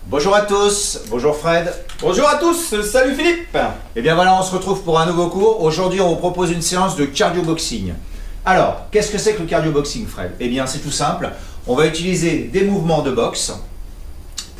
Bonjour à tous, bonjour Fred. Bonjour à tous, salut Philippe. Et bien voilà, on se retrouve pour un nouveau cours. Aujourd'hui, on vous propose une séance de cardio boxing. Alors, qu'est-ce que c'est que le cardio boxing, Fred? Eh bien, c'est tout simple. On va utiliser des mouvements de boxe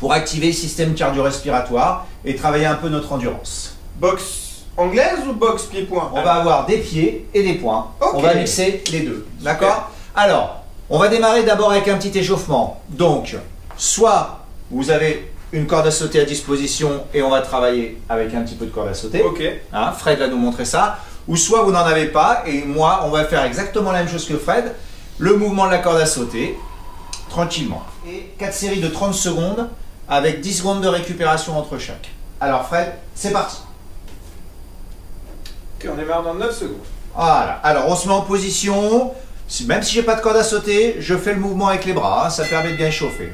pour activer le système cardio-respiratoire et travailler un peu notre endurance. Boxe anglaise ou boxe pied-point? On va avoir des pieds et des poings. Ok. On va mixer les deux, d'accord? Alors, on va démarrer d'abord avec un petit échauffement. Donc, soit vous avez une corde à sauter à disposition et on va travailler avec un petit peu de corde à sauter. Ok. Hein, Fred va nous montrer ça. Ou soit vous n'en avez pas et moi, on va faire exactement la même chose que Fred. Le mouvement de la corde à sauter, tranquillement. Et 4 séries de 30 secondes avec 10 secondes de récupération entre chaque. Alors Fred, c'est parti. Ok, on démarre dans 9 secondes. Voilà, alors on se met en position. Même si j'ai pas de corde à sauter, je fais le mouvement avec les bras, hein, ça permet de bien chauffer.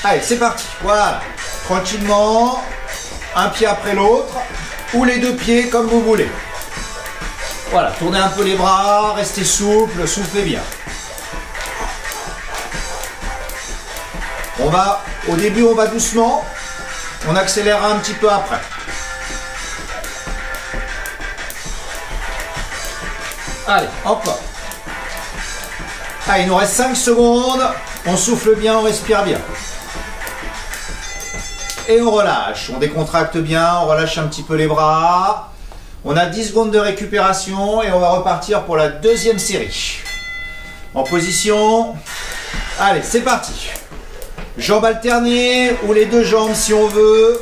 Allez, c'est parti, voilà. Tranquillement, un pied après l'autre, ou les deux pieds comme vous voulez. Voilà, tournez un peu les bras, restez souple, soufflez bien. Au début on va doucement, on accélérera un petit peu après. Allez, encore. Allez, il nous reste 5 secondes, on souffle bien, on respire bien. Et on relâche, on décontracte bien, on relâche un petit peu les bras. On a 10 secondes de récupération et on va repartir pour la deuxième série. En position. Allez, c'est parti. Jambes alternées ou les deux jambes si on veut.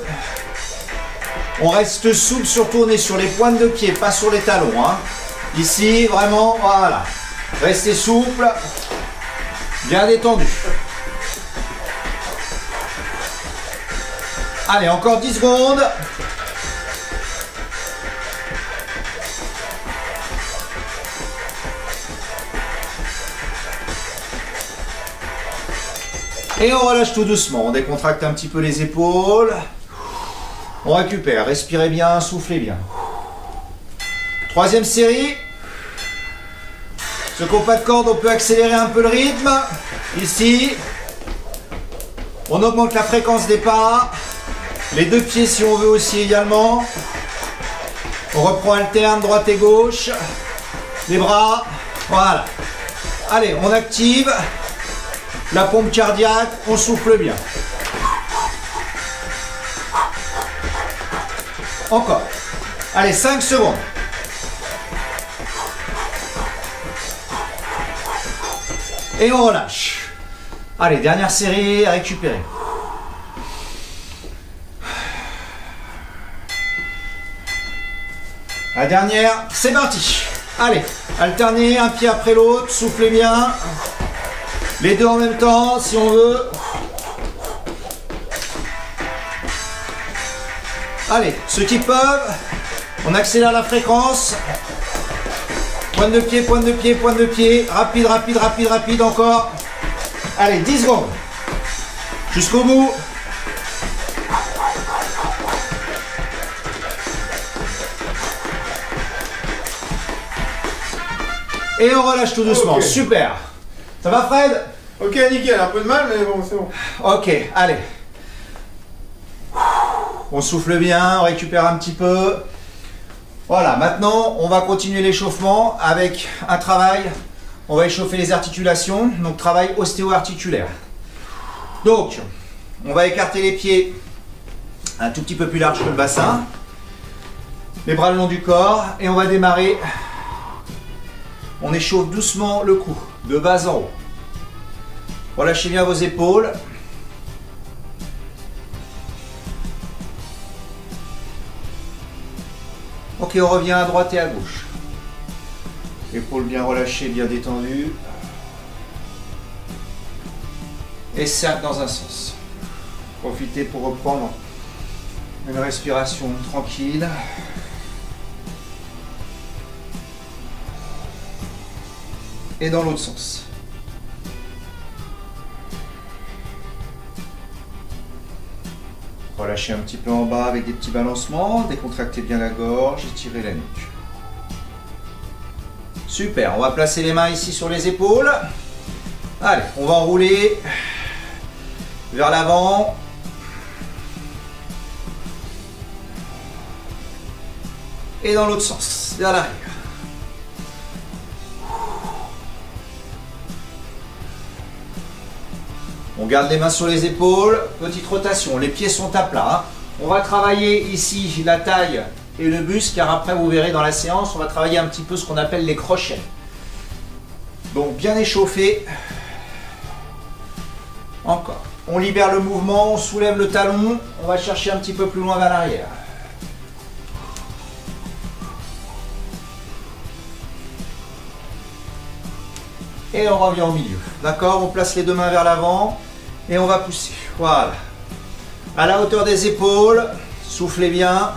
On reste souple, surtout on est sur les pointes de pied, pas sur les talons. Hein. Ici, vraiment, voilà. Restez souple, bien détendu. Allez, encore 10 secondes. Et on relâche tout doucement. On décontracte un petit peu les épaules. On récupère. Respirez bien, soufflez bien. Troisième série. Ceux qui n'ont pas de corde, on peut accélérer un peu le rythme. Ici. On augmente la fréquence des pas. Les deux pieds si on veut aussi également. On reprend alterne, droite et gauche. Les bras. Voilà. Allez, on active la pompe cardiaque. On souffle bien. Encore. Allez, 5 secondes. Et on relâche. Allez, dernière série, récupérer. La dernière, c'est parti. Allez, alternez un pied après l'autre, soufflez bien. Les deux en même temps, si on veut. Allez, ceux qui peuvent, on accélère la fréquence. Pointe de pied, pointe de pied, pointe de pied. Rapide, rapide, rapide, rapide encore. Allez, 10 secondes. Jusqu'au bout. Et on relâche tout doucement. Okay. Super. Ça va Fred? Ok, nickel. Un peu de mal, mais bon, c'est bon. Ok, allez. On souffle bien, on récupère un petit peu. Voilà, maintenant, on va continuer l'échauffement avec un travail. On va échauffer les articulations, donc travail ostéo-articulaire. Donc, on va écarter les pieds un tout petit peu plus large que le bassin. Les bras le long du corps et on va démarrer. On échauffe doucement le cou, de bas en haut. Relâchez bien vos épaules. Ok, on revient à droite et à gauche. Épaules bien relâchées, bien détendues. Et cercle dans un sens. Profitez pour reprendre une respiration tranquille. Et dans l'autre sens. Relâchez un petit peu en bas avec des petits balancements, décontractez bien la gorge, étirez la nuque. Super, on va placer les mains ici sur les épaules. Allez, on va enrouler vers l'avant. Et dans l'autre sens, vers l'arrière. On garde les mains sur les épaules, petite rotation, les pieds sont à plat. On va travailler ici la taille et le buste, car après vous verrez dans la séance, on va travailler un petit peu ce qu'on appelle les crochets. Donc bien échauffé. Encore. On libère le mouvement, on soulève le talon, on va chercher un petit peu plus loin vers l'arrière. Et on revient au milieu. D'accord? On place les deux mains vers l'avant et on va pousser. Voilà. À la hauteur des épaules, soufflez bien.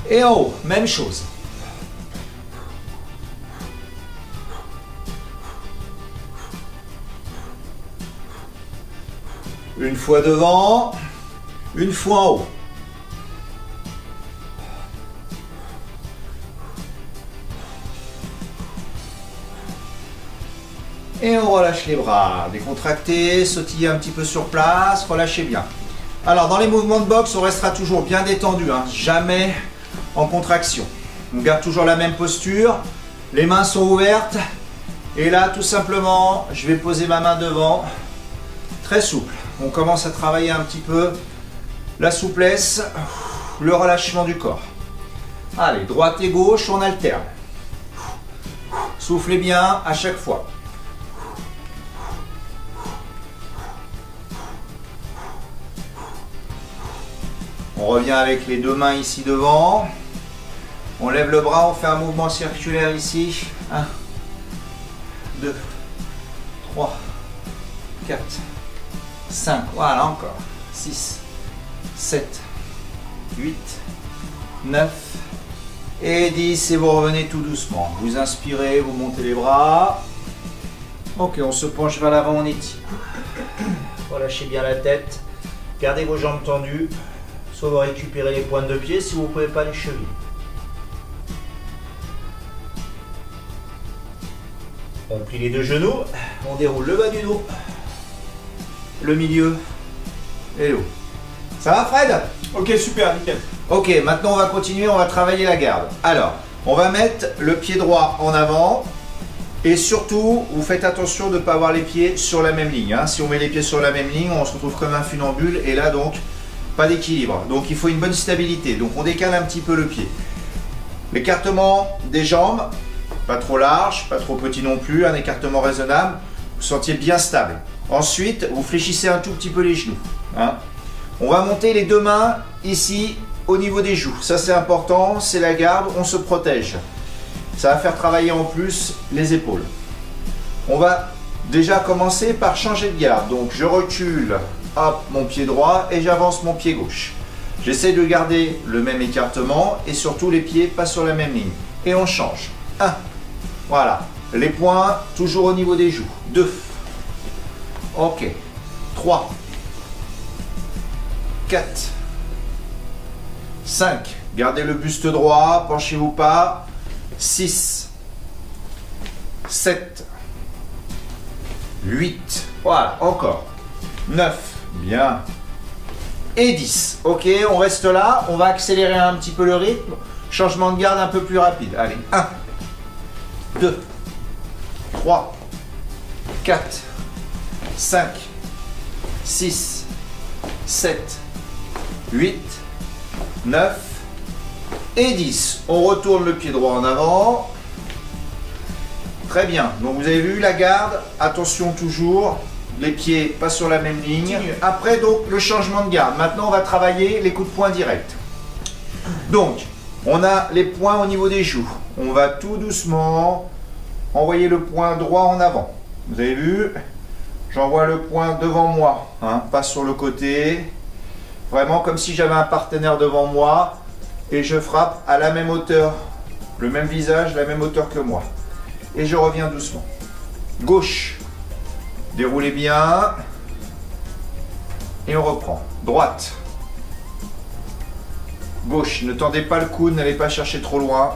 Et en haut, même chose. Une fois devant, une fois en haut. Et on relâche les bras, décontractez, sautillez un petit peu sur place, relâchez bien. Alors dans les mouvements de boxe, on restera toujours bien détendu, hein, jamais en contraction. On garde toujours la même posture, les mains sont ouvertes. Et là, tout simplement, je vais poser ma main devant, très souple. On commence à travailler un petit peu la souplesse, le relâchement du corps. Allez, droite et gauche, on alterne. Soufflez bien à chaque fois. On revient avec les deux mains ici devant. On lève le bras, on fait un mouvement circulaire ici. 1, 2, 3, 4, 5. Voilà, encore. 6, 7, 8, 9 et 10. Et vous revenez tout doucement. Vous inspirez, vous montez les bras. Ok, on se penche vers l'avant, on étire. Relâchez bien la tête. Gardez vos jambes tendues. Soit vous récupérez les pointes de pied si vous ne pouvez pas les chevilles. On plie les deux genoux, on déroule le bas du dos, le milieu et le haut. Ça va Fred? Ok, super, nickel. Ok, maintenant on va continuer, on va travailler la garde. Alors, on va mettre le pied droit en avant et surtout, vous faites attention de ne pas avoir les pieds sur la même ligne. Hein. Si on met les pieds sur la même ligne, on se retrouve comme un funambule et là donc, pas d'équilibre. Donc il faut une bonne stabilité. Donc on décale un petit peu le pied. L'écartement des jambes, pas trop large, pas trop petit non plus, un écartement raisonnable. Vous sentiez bien stable. Ensuite, vous fléchissez un tout petit peu les genoux. Hein. On va monter les deux mains ici au niveau des joues. Ça c'est important, c'est la garde, on se protège. Ça va faire travailler en plus les épaules. On va déjà commencer par changer de garde. Donc je recule. Hop, mon pied droit et j'avance mon pied gauche. J'essaie de garder le même écartement et surtout les pieds pas sur la même ligne. Et on change. 1. Voilà. Les poings toujours au niveau des joues. 2. Ok. 3. 4. 5. Gardez le buste droit, penchez-vous pas. 6. 7. 8. Voilà, encore. 9. Bien. Et 10. Ok, on reste là. On va accélérer un petit peu le rythme. Changement de garde un peu plus rapide. Allez. 1, 2, 3, 4, 5, 6, 7, 8, 9 et 10. On retourne le pied droit en avant. Très bien. Donc vous avez vu la garde. Attention toujours. Les pieds pas sur la même ligne. Après donc le changement de garde. Maintenant on va travailler les coups de poing directs. Donc on a les poings au niveau des joues. On va tout doucement envoyer le poing droit en avant. Vous avez vu? J'envoie le poing devant moi, hein, pas sur le côté. Vraiment comme si j'avais un partenaire devant moi et je frappe à la même hauteur, le même visage, la même hauteur que moi. Et je reviens doucement. Gauche. Déroulez bien. Et on reprend. Droite. Gauche. Ne tendez pas le coude, n'allez pas chercher trop loin.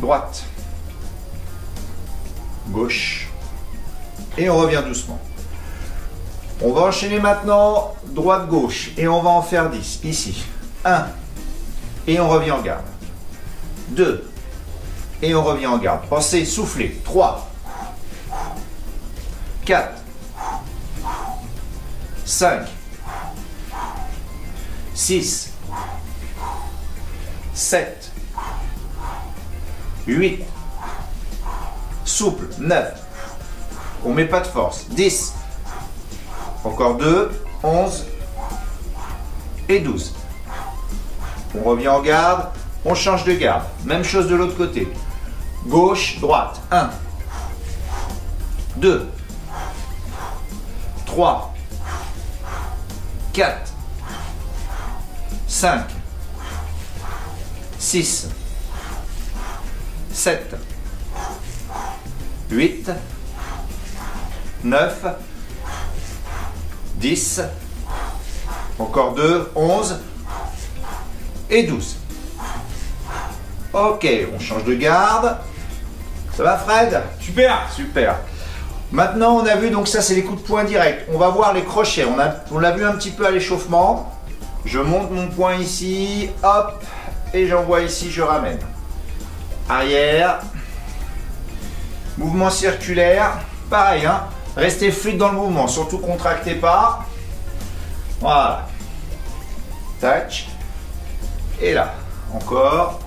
droite, gauche, et on revient doucement. On va enchaîner maintenant droite-gauche, et on va en faire 10, ici. 1, et on revient en garde. 2, et on revient en garde. Pensez, soufflez. 3, 4, 5, 6, 7, 8, souple, 9, on met pas de force, 10, encore 2, 11 et 12. On revient en garde, on change de garde, même chose de l'autre côté, gauche, droite, 1, 2, 3, 4, 5, 6, 7, 8, 9, 10, encore 2, 11 et 12. Ok, on change de garde. Ça va Fred? Super. Super. Maintenant on a vu, donc ça c'est les coups de poing directs. On va voir les crochets. On l'a vu un petit peu à l'échauffement. Je monte mon poing ici, hop, et j'envoie ici, je ramène. Arrière. Mouvement circulaire. Pareil, hein. Restez fluide dans le mouvement, surtout contractez pas. Voilà. Tac. Et là, encore.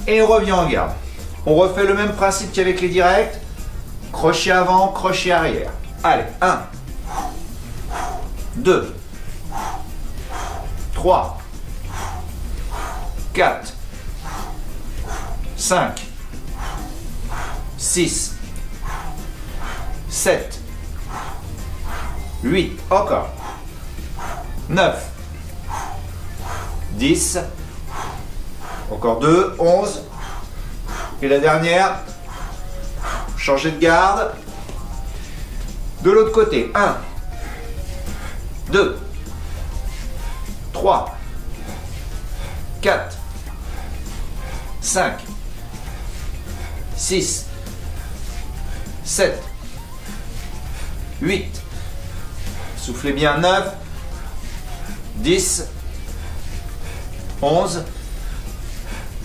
Et on revient en garde. On refait le même principe qu'avec les directs. Crochet avant, crochet arrière. Allez, 1, 2, 3, 4, 5, 6, 7, 8, encore, 9, 10, encore 2, 11, et la dernière, changer de garde, de l'autre côté, 1, 2, 3, 4, 5, 6, 7, 8, soufflez bien, 9, 10, 11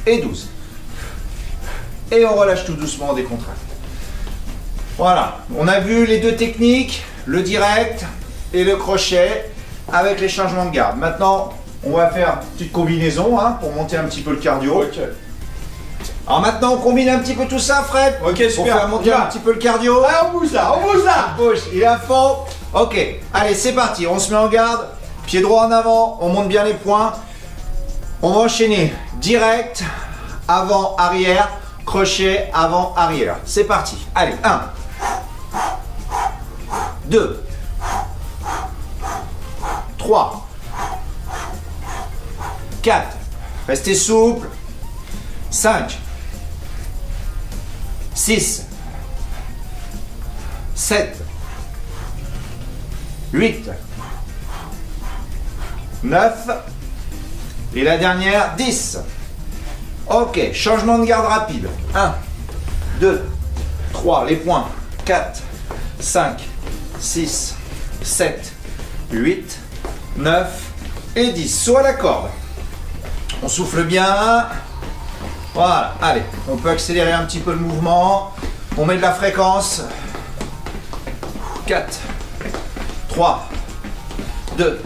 et 12. Et on relâche tout doucement, on décontracte. Voilà, on a vu les deux techniques, le direct et le crochet avec les changements de garde. Maintenant, on va faire une petite combinaison hein, pour monter un petit peu le cardio. Ok. Alors maintenant, on combine un petit peu tout ça, Fred. Ok, super. Pour faire monter un petit peu le cardio. Ah, on bouge là, on bouge là. Bouge, il est à fond. Ok, allez, c'est parti. On se met en garde. Pied droit en avant, on monte bien les poings. On va enchaîner direct, avant, arrière, crochet, avant, arrière. C'est parti. Allez, 1, 2, 3, 4, restez souple, 5, 6, 7, 8, 9, et la dernière, 10. Ok, changement de garde rapide. 1, 2, 3, les points, 4, 5, 6, 7, 8, 9 et 10. Saut à la corde. On souffle bien. Voilà, allez, on peut accélérer un petit peu le mouvement. On met de la fréquence. 4, 3, 2,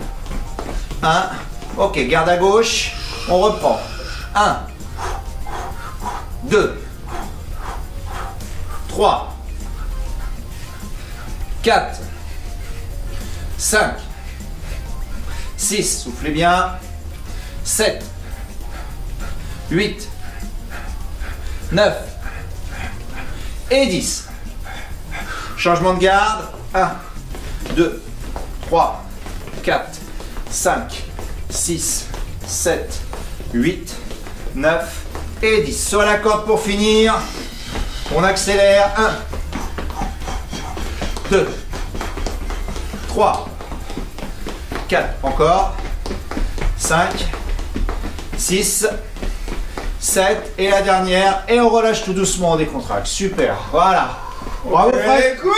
1. Ok, garde à gauche. On reprend. 1, 2, 3, 4, 5, 6, soufflez bien, 7, 8, 9 et 10. Changement de garde, 1, 2, 3, 4, 5, 6, 7, 8, 9 et 10. Sur la corde pour finir, on accélère, 1, 2, 3, 4, encore, 5, 6, 7 et la dernière. Et on relâche tout doucement, on décontracte. Super, voilà. Bravo Fred. Cool.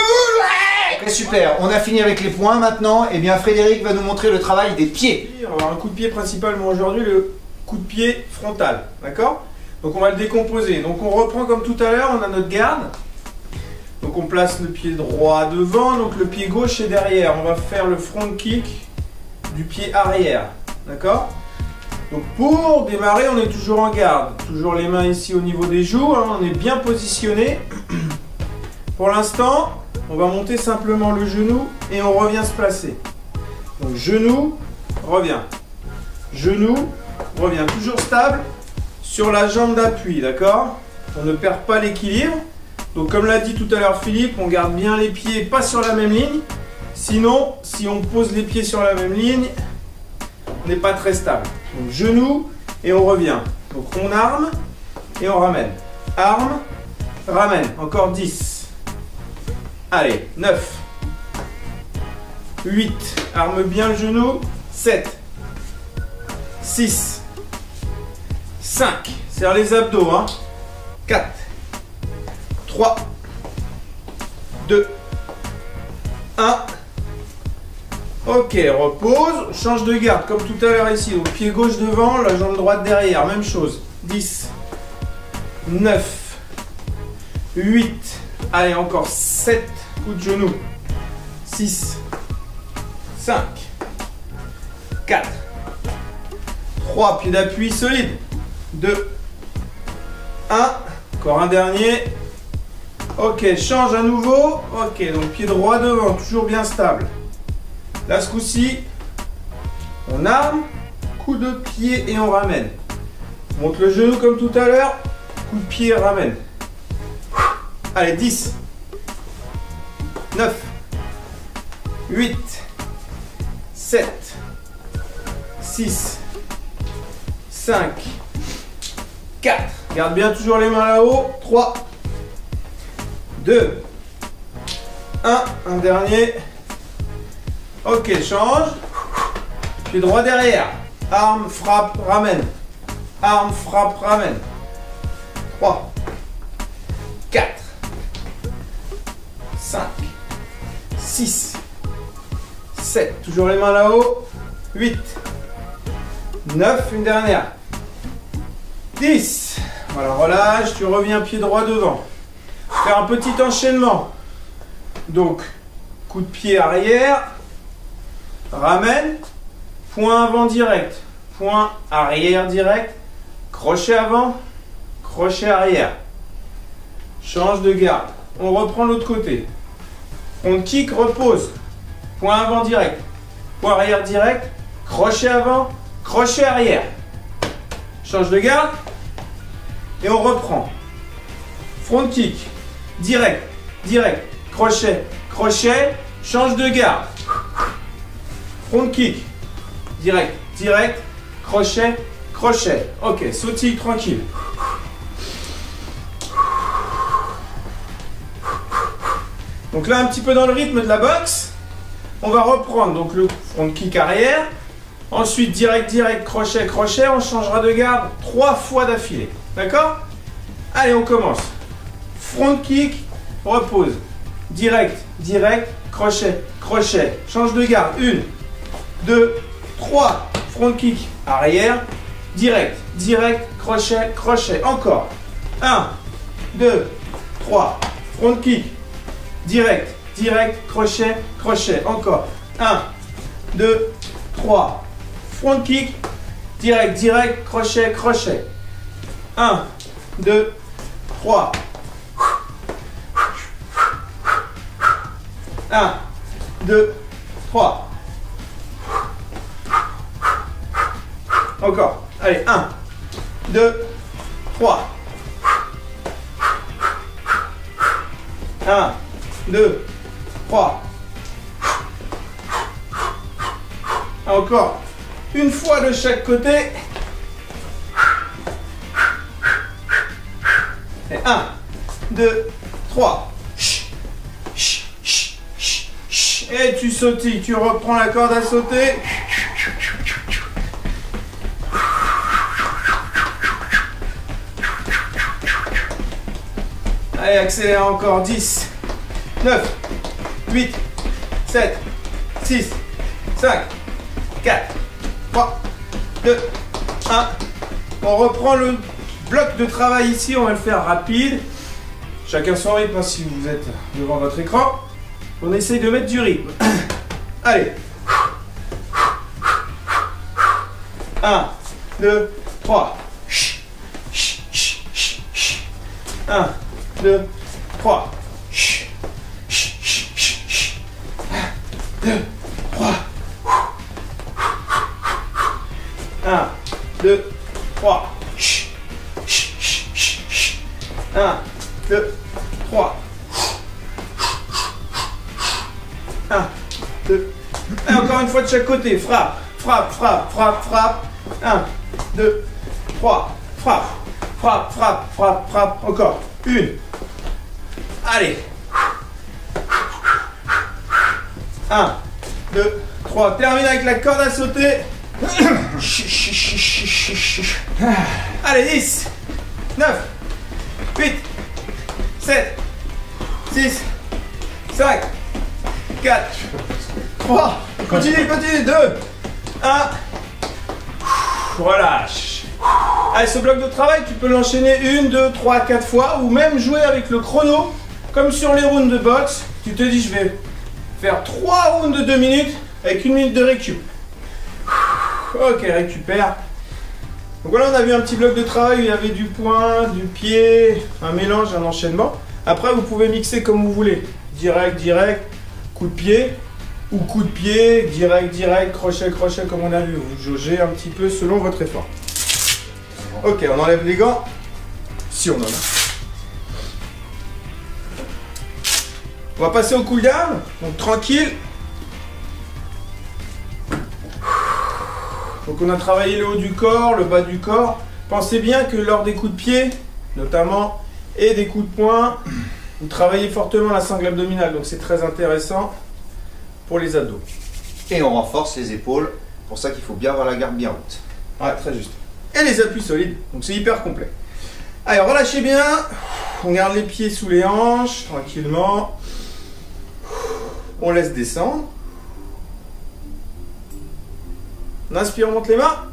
Ok, super, on a fini avec les poings maintenant. Et bien Frédéric va nous montrer le travail des pieds. On va avoir un coup de pied principalement aujourd'hui, le coup de pied frontal. D'accord? Donc on va le décomposer. Donc on reprend comme tout à l'heure, on a notre garde. Donc on place le pied droit devant, donc le pied gauche est derrière. On va faire le front kick du pied arrière. D'accord? Donc pour démarrer, on est toujours en garde. Toujours les mains ici au niveau des joues, hein, on est bien positionné. Pour l'instant, on va monter simplement le genou et on revient se placer. Donc genou, revient. Genou, revient. Toujours stable sur la jambe d'appui, d'accord? On ne perd pas l'équilibre. Donc comme l'a dit tout à l'heure Philippe, on garde bien les pieds pas sur la même ligne. Sinon, si on pose les pieds sur la même ligne, on n'est pas très stable. Donc genou et on revient. Donc on arme et on ramène. Arme, ramène. Encore 10. Allez, 9. 8. Arme bien le genou. 7. 6. 5. Serre les abdos. Hein. 4. 3. 2. 1. Ok, repose, change de garde comme tout à l'heure ici. Donc pied gauche devant, la jambe droite derrière, même chose. 10, 9, 8, allez encore 7 coups de genou. 6, 5, 4, 3, pied d'appui solide. 2, 1, encore un dernier. Ok, change à nouveau. Ok, donc pied droit devant, toujours bien stable. Là, ce coup-ci, on arme, coup de pied et on ramène. On monte le genou comme tout à l'heure, coup de pied et ramène. Allez, 10, 9, 8, 7, 6, 5, 4. Garde bien toujours les mains là-haut. 3, 2, 1. Un dernier. Ok, change. Pied droit derrière. Arme, frappe, ramène. Arme, frappe, ramène. 3, 4, 5, 6, 7. Toujours les mains là-haut. 8, 9. Une dernière. 10. Voilà, relâche. Tu reviens pied droit devant. Faire un petit enchaînement. Donc, coup de pied arrière. Ramène, point avant direct, point arrière direct, crochet avant, crochet arrière. Change de garde. On reprend l'autre côté. On kick, repose. Point avant direct, point arrière direct, crochet avant, crochet arrière. Change de garde. Et on reprend. Front kick, direct, direct, crochet, crochet, change de garde. Front kick, direct, direct, crochet, crochet. Ok, sautille tranquille. Donc là, un petit peu dans le rythme de la boxe, on va reprendre donc le front kick arrière. Ensuite, direct, direct, crochet, crochet. On changera de garde 3 fois d'affilée. D'accord? Allez, on commence. Front kick, repose. Direct, direct, crochet, crochet. Change de garde. 1, 2, 3. Front kick, arrière. Direct, direct, crochet, crochet. Encore. 1, 2, 3. Front kick. Direct, direct, crochet, crochet. Encore. 1, 2, 3. Front kick. Direct, direct, crochet, crochet. 1, 2, 3. 1, 2, 3. Encore. Allez, 1, 2, 3. 1, 2, 3. Encore. Une fois de chaque côté. Et 1, 2, 3. Et tu sautilles, tu reprends la corde à sauter. Allez, accélère encore. 10, 9, 8, 7, 6, 5, 4, 3, 2, 1. On reprend le bloc de travail ici, on va le faire rapide. Chacun son rythme si vous êtes devant votre écran. On essaye de mettre du rythme. Allez. 1, 2, 3. 1, 2, 3. 2, 3. 1, 2, 3. 1, 2, 3. 1, 2. Et encore une fois de chaque côté. Frappe, frappe, frappe, frappe, frappe. 1, 2, 3. Frappe, frappe, frappe, frappe, frappe. Encore. 1. Allez. 1, 2, 3. Termine avec la corde à sauter. Allez, 10, 9, 8, 7, 6, 5, 4, 3, continue, continue, 2, 1, relâche. Allez, ce bloc de travail, tu peux l'enchaîner 1, 2, 3, 4 fois, ou même jouer avec le chrono, comme sur les rounds de boxe. Tu te dis, je vais faire 3 rounds de 2 minutes, avec 1 minute de récup. Ok, récupère. Donc voilà, on a vu un petit bloc de travail où il y avait du poing, du pied, un mélange, un enchaînement. Après, vous pouvez mixer comme vous voulez. Direct, direct, coup de pied, ou coup de pied, direct, direct, crochet, crochet, comme on a vu. Vous jaugez un petit peu selon votre effort. Ok, on enlève les gants, si on en a. On va passer au cool down, donc tranquille. Donc on a travaillé le haut du corps, le bas du corps. Pensez bien que lors des coups de pied, notamment, et des coups de poing, vous travaillez fortement la sangle abdominale. Donc c'est très intéressant pour les abdos. Et on renforce les épaules. Pour ça qu'il faut bien avoir la garde bien haute. Ouais, très juste. Et les appuis solides. Donc c'est hyper complet. Allez, relâchez bien. On garde les pieds sous les hanches, tranquillement. On laisse descendre. On inspire, on monte les mains.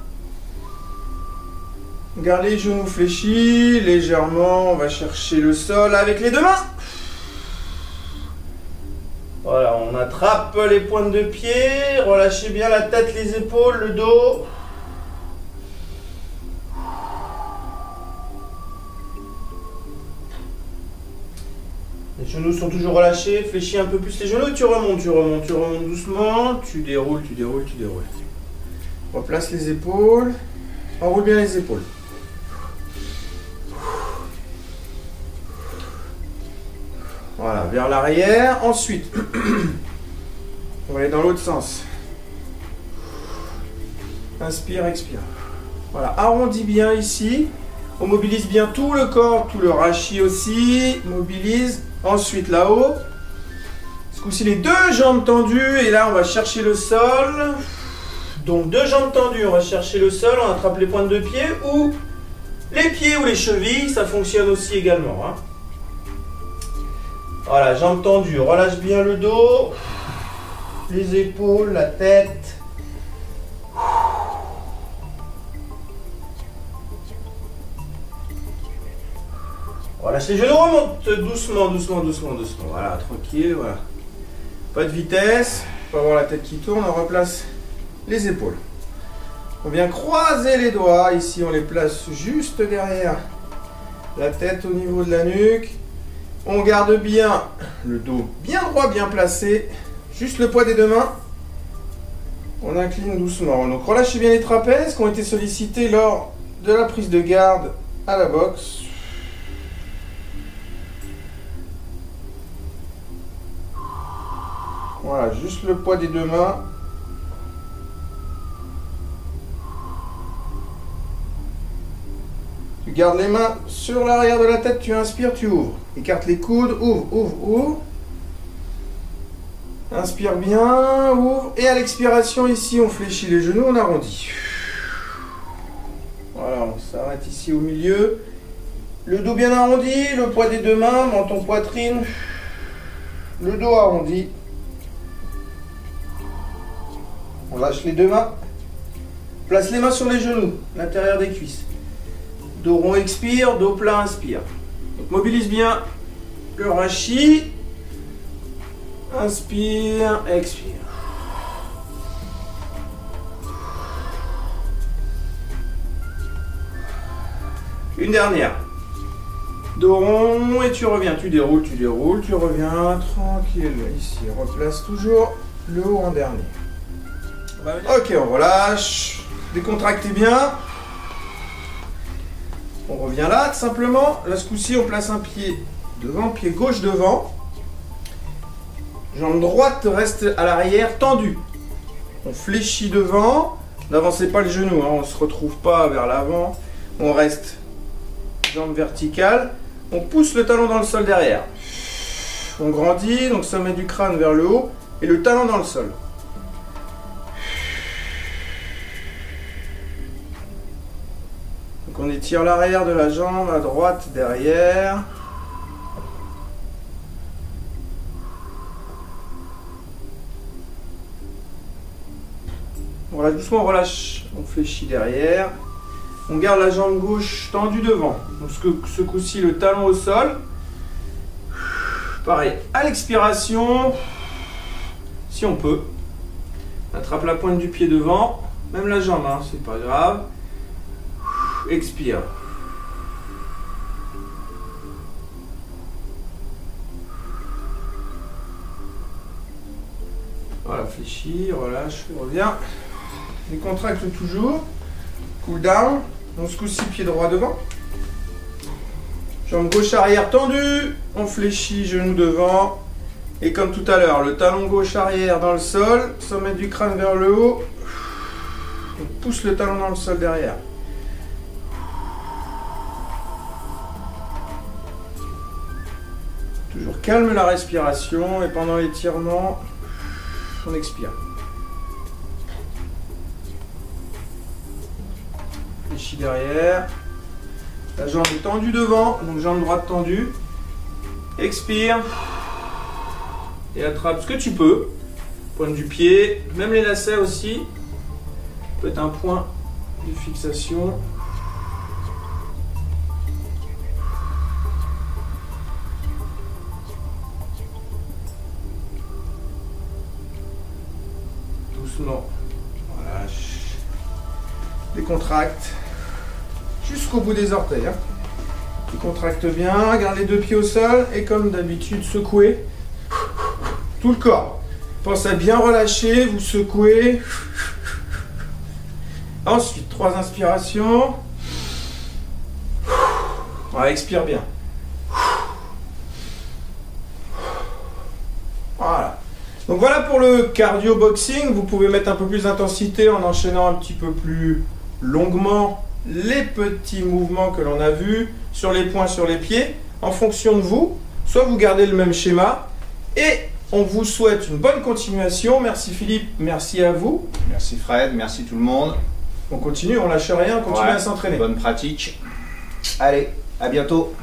On garde les genoux fléchis, légèrement. On va chercher le sol avec les deux mains. Voilà, on attrape les pointes de pied. Relâchez bien la tête, les épaules, le dos. Les genoux sont toujours relâchés. Fléchis un peu plus les genoux. Tu remontes, tu remontes, tu remontes doucement. Tu déroules, tu déroules, tu déroules. Replace les épaules. Enroule bien les épaules. Voilà, vers l'arrière. Ensuite, on va aller dans l'autre sens. Inspire, expire. Voilà, arrondis bien ici. On mobilise bien tout le corps, tout le rachis aussi. Mobilise. Ensuite, là-haut. Ce coup-ci, les deux jambes tendues. Et là, on va chercher le sol. Donc, deux jambes tendues. On va chercher le sol. On attrape les pointes de pied ou les pieds ou les chevilles. Ça fonctionne aussi également. Hein. Voilà, jambes tendues. Relâche bien le dos. Les épaules, la tête. Relâche les genoux, remonte doucement, doucement, doucement, doucement. Voilà, tranquille, voilà. Pas de vitesse, pas avoir la tête qui tourne, on replace les épaules. On vient croiser les doigts, ici on les place juste derrière la tête au niveau de la nuque. On garde bien le dos bien droit, bien placé. Juste le poids des deux mains. On incline doucement. Donc relâchez bien les trapèzes qui ont été sollicités lors de la prise de garde à la boxe. Voilà, juste le poids des deux mains. Tu gardes les mains sur l'arrière de la tête, tu inspires, tu ouvres. Écarte les coudes, ouvre, ouvre, ouvre. Inspire bien, ouvre. Et à l'expiration, ici, on fléchit les genoux, on arrondit. Voilà, on s'arrête ici au milieu. Le dos bien arrondi, le poids des deux mains, menton poitrine, le dos arrondi. On lâche les deux mains. Place les mains sur les genoux, l'intérieur des cuisses. Dos rond expire, dos plat inspire. Donc mobilise bien le rachis. Inspire, expire. Une dernière. Dos rond et tu reviens. Tu déroules, tu reviens tranquille. Ici, replace toujours le haut en dernier. Ok, on relâche. Décontractez bien. On revient là, tout simplement. Là, ce coup-ci, on place un pied devant, pied gauche devant. Jambe droite reste à l'arrière, tendue. On fléchit devant. N'avancez pas le genou, hein, on ne se retrouve pas vers l'avant. On reste jambe verticale. On pousse le talon dans le sol derrière. On grandit, donc sommet du crâne vers le haut et le talon dans le sol. Donc on étire l'arrière de la jambe à droite derrière. Voilà, doucement on relâche, on fléchit derrière. On garde la jambe gauche tendue devant. Donc ce coup-ci, le talon au sol. Pareil, à l'expiration, si on peut, attrape la pointe du pied devant, même la jambe, hein, c'est pas grave. Expire. Voilà, fléchis, relâche, reviens. Décontracte toujours. Cool down. On se coup-ci, pied droit devant. Jambe gauche arrière tendue. On fléchit, genou devant. Et comme tout à l'heure, le talon gauche arrière dans le sol. Sommet du crâne vers le haut. On pousse le talon dans le sol derrière. Toujours calme la respiration. Et pendant l'étirement, on expire. Fléchis derrière. La jambe est tendue devant, donc jambe droite tendue. Expire. Et attrape ce que tu peux. Pointe du pied, même les lacets aussi. Peut être un point de fixation. Doucement. Relâche. Décontracte. Jusqu'au bout des orteils. Hein. Tu contractes bien, garde les deux pieds au sol et comme d'habitude, secouez tout le corps. Pense à bien relâcher, vous secouez. Ensuite, 3 inspirations. Voilà, expire bien. Voilà. Donc voilà pour le cardio boxing. Vous pouvez mettre un peu plus d'intensité en enchaînant un petit peu plus longuement les petits mouvements que l'on a vus sur les poings, sur les pieds, en fonction de vous. Soit vous gardez le même schéma et on vous souhaite une bonne continuation. Merci Philippe, merci à vous. Merci Fred, merci tout le monde. On continue, on lâche rien, on continue à s'entraîner. Bonne pratique. Allez, à bientôt.